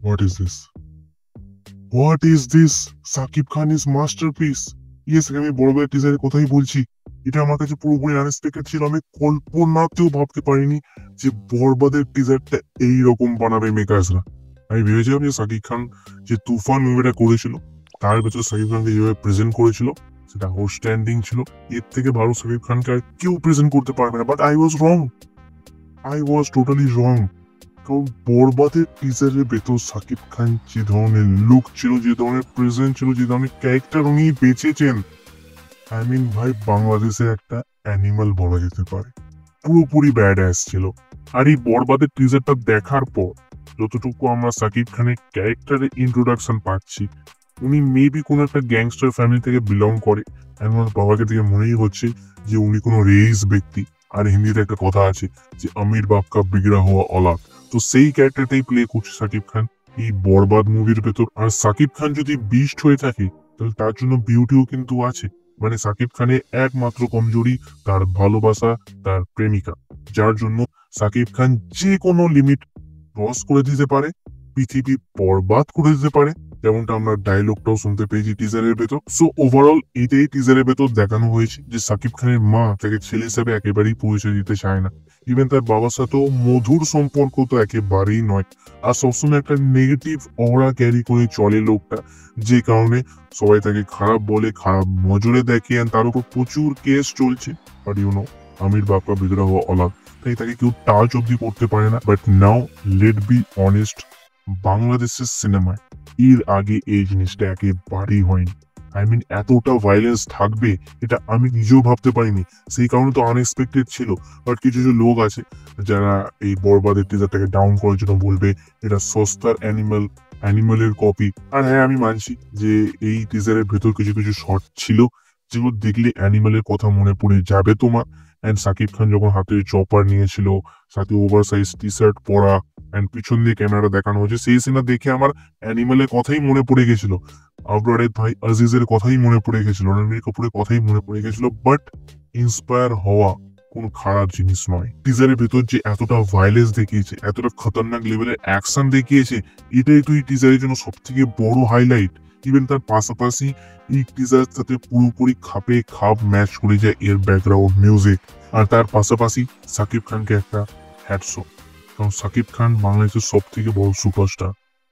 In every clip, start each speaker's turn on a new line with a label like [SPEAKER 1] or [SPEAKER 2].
[SPEAKER 1] What is this? What is this? Shakib Khan is masterpiece. Yes, আমি বড়বাদের টিজারের কথাই বলছি। এটা আমার কাছে পুরোপুরি আনএক্সপেক্টেড ছিল। আমি কল্পনাতেও ভাবতে পারিনি যে বড়বাদের টিজারটা এইরকম বানাবে মেকার্সরা। আমি ভেবেছিলাম যে সাকিব খান যে তুফান মুভিটা করেছিল তার ভেতর সাকিব খানকে যেভাবে প্রেজেন্ট করেছিল সেটা আউটস্ট্যান্ডিং ছিল। এর থেকে ভালো সাকিব খানকে আর কেউ প্রেজেন্ট করতে পারবে না। But I was wrong. I was totally রং। কারণ বরবাদের টিজারের ভেতর সাকিব খান যে ধরনের লুক ছিল, যে ধরনের প্রেজেন্ট ছিল, যে ধরনের ক্যারেক্টার উনি বেঁচেছেন, আই মিন ভাই বাংলাদেশের একটা অ্যানিমাল বলা যেতে পারে। পুরোপুরি ব্যাড অ্যাস ছিল। আর এই বরবাদের টিজারটা দেখার পর যতটুকু আমরা সাকিব খানের ক্যারেক্টারের ইন্ট্রোডাকশন পাচ্ছি, উনি মেবি কোনো একটা গ্যাংস্টার ফ্যামিলি থেকে বিলং করে। আমার বাবাকে থেকে মনেই হচ্ছে যে উনি কোনো রেইস ব্যক্তি। আর হিন্দিতে একটা কথা আছে যে আমির বাপ কা বিগড়া হওয়া অলাদ। তো সেই ক্যারেক্টারটাই প্লে করছে সাকিব খান এই বরবাদ মুভির ভেতর। আর সাকিব খান যদি বিস্ট হয়ে থাকে তাহলে তার জন্য বিউটিও কিন্তু আছে। মানে সাকিব খানের একমাত্র কমজোরি তার ভালোবাসা, তার প্রেমিকা, যার জন্য সাকিব খান যে কোনো লিমিট ক্রস করে দিতে পারে, পৃথিবী বরবাদ করে দিতে পারে, যেমনটা আমরা ডায়লগটাও শুনতে পেয়েছি টিজারের ভেতর। সো ওভারঅল এটাই টিজারের ভেতর দেখানো হয়েছে যে সাকিব খানের মা তাকে ছেলে হিসেবে একেবারেই পরিচয় দিতে চায় না। ইভেন তার বাবার সাথেও মধুর সম্পর্ক তো একেবারেই নয়। আর সবসময় একটা নেগেটিভ অরা ক্যারি করে চলে লোকটা, যে কারণে সবাই তাকে খারাপ বলে, খারাপ নজরে দেখে। তার উপর প্রচুর কেস চলছে। বাট ইউ নো, আমির বাপকা বিদ্রোহ অলাদ, তাই তাকে কেউ টাচ অব্দি করতে পারে না। But now let be honest, বাংলাদেশের সিনেমায় এর আগে এই জিনিসটা একেবারেই হয়নি। আই মিন এতটা ভাইলেন্স থাকবে এটা আমি নিজেও ভাবতে পারিনি। সেই কারণে তো আনএক্সপেক্টেড ছিল। বাট কিছু কিছু লোক আছে যারা এই বরবাদের টিজারটাকে ডাউন করার জন্য বলবে এটা সস্তার অ্যানিমালের কপি। আর হ্যাঁ, আমি মানছি যে এই টিজারের ভেতর কিছু কিছু শর্ট ছিল যেগুলো দেখলে অ্যানিমালের কথা মনে পড়ে যাবে তোমার। অ্যান্ড সাকিব খান যখন হাতে চপার নিয়েছিল, সাথে ওভার সাইজ টি শার্ট পরা, অ্যান্ড পিছন দিয়ে ক্যামেরা দেখানো হয়েছে, সেই সিনটা দেখে আমার অ্যানিমালের কথাই মনে পড়ে গেছিল। আবরারের ভাই আজিজের কথাই মনে পড়ে গেছিল, রণবীর কাপুরের কথাই মনে পড়ে গেছিল। বাট ইন্সপায়ার হওয়া কোনো খারাপ জিনিস নয়। টিজারের ভেতর যে এতটা ভায়োলেন্স দেখিয়েছে, এতটা খতরনাক লেভেলের অ্যাকশন দেখিয়েছে, এটাই তো এই টিজারের জন্য সব থেকে বড় হাইলাইট। ইভেন তার পাশাপাশি এই টিজারের সাথে পুরোপুরি খাপে খাপ ম্যাচ করে যায় এর ব্যাকগ্রাউন্ড মিউজিক। আর তার পাশাপাশি সাকিব খানকে একটা হ্যাটস অফ, কারণ সাকিব খান বাংলাদেশের সব থেকে বড় সুপারস্টার।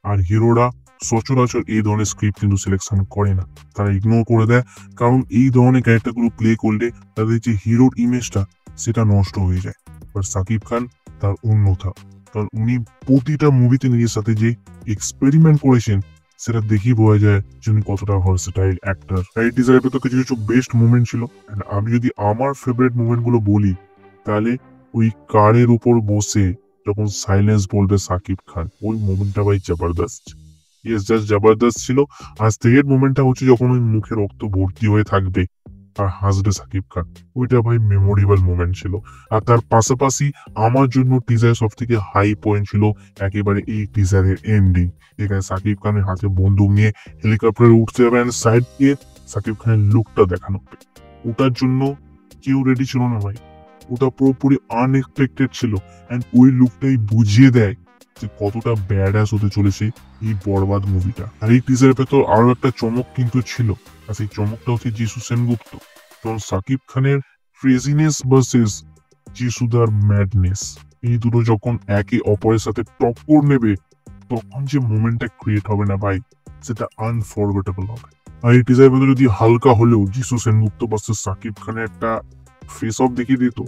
[SPEAKER 1] আর হিরোরা সচরাচর এই ধরনের স্ক্রিপ্ট কিন্তু সিলেকশন করে না, তারা ইগনোর করে দেয়। কারণ এই ধরনের ক্যারেক্টারগুলো প্লে করলে তাদের যে হিরোর ইমেজটা সেটা নষ্ট হয়ে যায়। বাট সাকিব খান তার অন্যথা, কারণ উনি প্রতিটা মুভিতে নিজের সাথে যে এক্সপেরিমেন্ট করেছেন সেটা দেখেই বোঝা যায় যে উনি কতটা ভার্সেটাইল অ্যাক্টর। এই টিজারের ভেতর কিছু কিছু বেস্ট মুভমেন্ট ছিল। আমি যদি আমার ফেভারিট মুভমেন্ট গুলো বলি তাহলে ওই কারের উপর বসে যখন সাইলেন্স বলবে সাকিব খান, ওই মোমেন্টটা ভাই জবরদস্ত। ইয়েস, জাস্ট জবরদস্ত ছিল। আর সেকেন্ড মোমেন্টটা হচ্ছে যখন ওই মুখে রক্ত ভর্তি হয়ে থাকবে আর হাসবে সাকিব খান, ওইটা ভাই মেমোরেবল মোমেন্ট ছিল। আর তার পাশাপাশি আমার জন্য টিজারের সব থেকে হাই পয়েন্ট ছিল একেবারে এই টিজারের এন্ডিং। এখানে সাকিব খানের হাতে বন্দুক নিয়ে হেলিকপ্টারে উঠতে যাবে, সাইড দিয়ে সাকিব খানের লুকটা দেখানো হবে। ওটার জন্য কেউ রেডি ছিল না ভাই। ওটা পুরোপুরি আনএক্সপেক্টেড ছিল। অ্যান্ড ওই লুকটাই বুঝিয়ে দেয় যে কতটা ব্যাডাস হতে চলেছে এই বরবাদ মুভিটা। আর এই টিজারের ভেতর আরো একটা চমক কিন্তু ছিল, আর সেই চমকটা হচ্ছে যিশু সেনগুপ্ত। কারণ সাকিব খানের ক্রেজিনেস ভার্সেস যিশুদার ম্যাডনেস, এই দুটো যখন একে অপরের সাথে টক্কর নেবে তখন যে মোমেন্টটা ক্রিয়েট হবে না ভাই, সেটা আনফরগেটেবল হবে। আর এই টিজারের ভেতর যদি হালকা হলেও যিশু সেনগুপ্ত ভার্সেস সাকিব খানের একটা ফেস অফ দেখিয়ে দিত,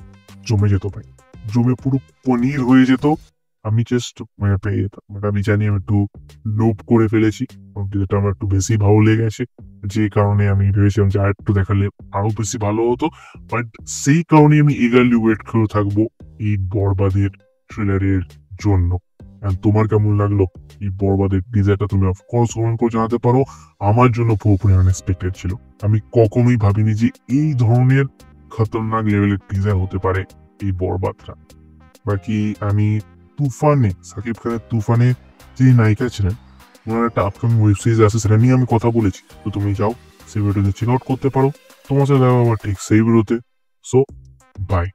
[SPEAKER 1] জমে যেত ভাই, জমে পুরো পনির হয়ে যেত। আমি জাস্ট পেয়ে যেতাম। আমি জানি আমি একটু লোভ করে ফেলেছি, টিজারটা আমার একটু বেশি ভালো লেগেছে, যে কারণে আমি ভেবেছিলাম যে আর একটু দেখালে আরো বেশি ভালো হতো। বাট সেই কারণে আমি ইগারলি ওয়েট করে থাকবো এই বরবাদের ট্রেলারের জন্য। তোমার কেমন লাগলো এই বরবাদের টিজারটা? তুমি অফকোর্স কমেন্ট করে জানাতে পারো। আমার জন্য পুরোপুরি আনএক্সপেক্টেড ছিল। আমি কখনোই ভাবিনি যে এই ধরনের খতরনাক লেভেলের টিজার হতে পারে এই বরবাদটা। বাকি আমি তুফানে, সাকিব খানের তুফানে যিনি নায়িকা ছিলেন, ওনার একটা আপকামিং ওয়েব সিরিজ আছে, সেটা নিয়ে আমি কথা বলেছি। তো তুমি যাও সেই ভিডিওতে চেক আউট করতে পারো। তোমার সাথে দেখা আবার ঠিক সেই ভিডিওতে। So by.